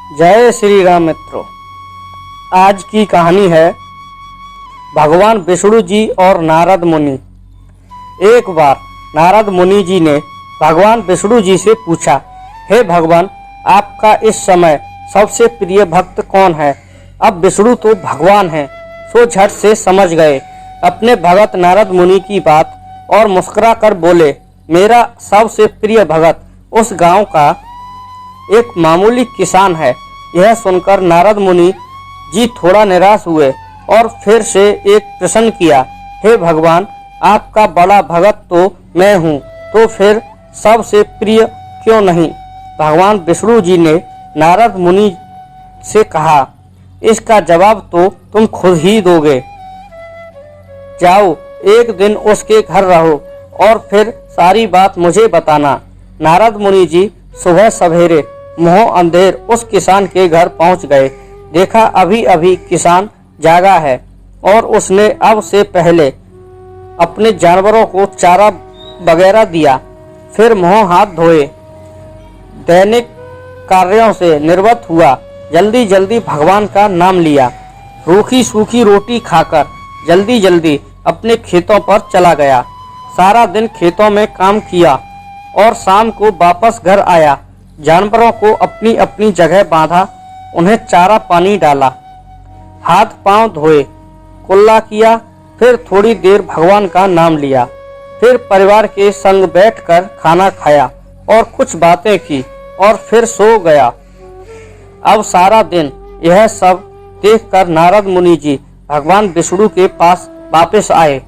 जय श्री राम मित्रों। आज की कहानी है भगवान विष्णु जी और नारद मुनि। एक बार नारद मुनि जी ने भगवान विष्णु जी से पूछा, हे भगवान, आपका इस समय सबसे प्रिय भक्त कौन है? अब विष्णु तो भगवान हैं, सो झट से समझ गए अपने भगत नारद मुनि की बात और मुस्कुरा कर बोले, मेरा सबसे प्रिय भगत उस गांव का एक मामूली किसान है। यह सुनकर नारद मुनि जी थोड़ा निराश हुए और फिर से एक प्रश्न किया, हे भगवान, आपका बड़ा भगत तो मैं हूँ, तो फिर सबसे प्रिय क्यों नहीं? भगवान विष्णु जी ने नारद मुनि से कहा, इसका जवाब तो तुम खुद ही दोगे। जाओ, एक दिन उसके घर रहो और फिर सारी बात मुझे बताना। नारद मुनि जी सुबह सवेरे मुँह अंधेर उस किसान के घर पहुंच गए। देखा अभी अभी किसान जागा है और उसने अब से पहले अपने जानवरों को चारा वगैरह दिया, फिर मुँह हाथ धोए, दैनिक कार्यों से निवृत्त हुआ, जल्दी जल्दी भगवान का नाम लिया, रूखी सूखी रोटी खाकर जल्दी जल्दी अपने खेतों पर चला गया। सारा दिन खेतों में काम किया और शाम को वापस घर आया। जानवरों को अपनी अपनी जगह बांधा, उन्हें चारा पानी डाला, हाथ पांव धोए, कुल्ला किया, फिर थोड़ी देर भगवान का नाम लिया, फिर परिवार के संग बैठकर खाना खाया और कुछ बातें की और फिर सो गया। अब सारा दिन यह सब देखकर नारद मुनि जी भगवान विष्णु के पास वापस आए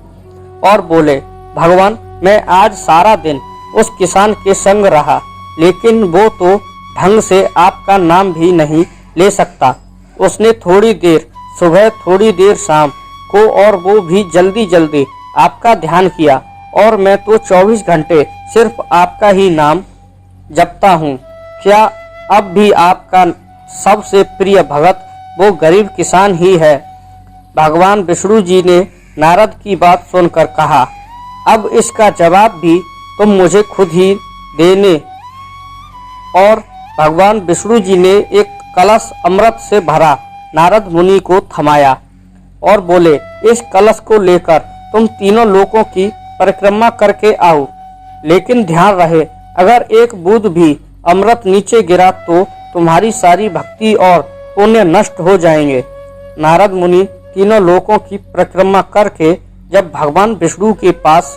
और बोले, भगवान, मैं आज सारा दिन उस किसान के संग रहा, लेकिन वो तो ढंग से आपका नाम भी नहीं ले सकता। उसने थोड़ी देर सुबह थोड़ी देर शाम को और वो भी जल्दी जल्दी आपका ध्यान किया, और मैं तो 24 घंटे सिर्फ आपका ही नाम जपता हूँ। क्या अब भी आपका सबसे प्रिय भगत वो गरीब किसान ही है? भगवान विष्णु जी ने नारद की बात सुनकर कहा, अब इसका जवाब भी तुम मुझे खुद ही देने। और भगवान विष्णु जी ने एक कलश अमृत से भरा नारद मुनि को थमाया और बोले, इस कलश को लेकर तुम तीनों लोकों की परिक्रमा करके आओ, लेकिन ध्यान रहे अगर एक बूंद भी अमृत नीचे गिरा तो तुम्हारी सारी भक्ति और पुण्य नष्ट हो जाएंगे। नारद मुनि तीनों लोकों की परिक्रमा करके जब भगवान विष्णु के पास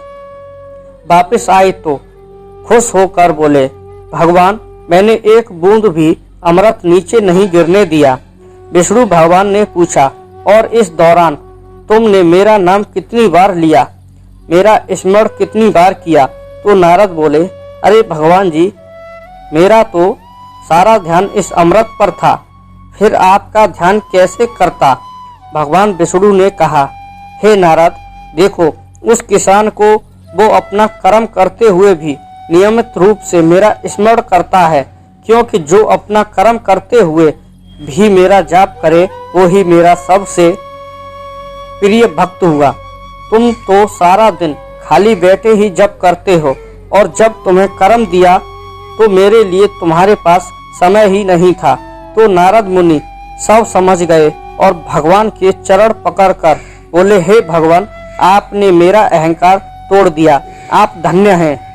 वापस आए तो खुश होकर बोले, भगवान, मैंने एक बूंद भी अमृत नीचे नहीं गिरने दिया। विष्णु भगवान ने पूछा, और इस दौरान तुमने मेरा नाम कितनी बार लिया, मेरा स्मरण कितनी बार किया? तो नारद बोले, अरे भगवान जी, मेरा तो सारा ध्यान इस अमृत पर था, फिर आपका ध्यान कैसे करता? भगवान विष्णु ने कहा, हे नारद, देखो, उस किसान को वो अपना कर्म करते हुए भी नियमित रूप से मेरा स्मरण करता है, क्योंकि जो अपना कर्म करते हुए भी मेरा जाप करे वो ही मेरा सबसे प्रिय भक्त हुआ। तुम तो सारा दिन खाली बैठे ही जप करते हो, और जब तुम्हें कर्म दिया तो मेरे लिए तुम्हारे पास समय ही नहीं था। तो नारद मुनि सब समझ गए और भगवान के चरण पकड़कर बोले, हे भगवान, आपने मेरा अहंकार तोड़ दिया, आप धन्य हैं।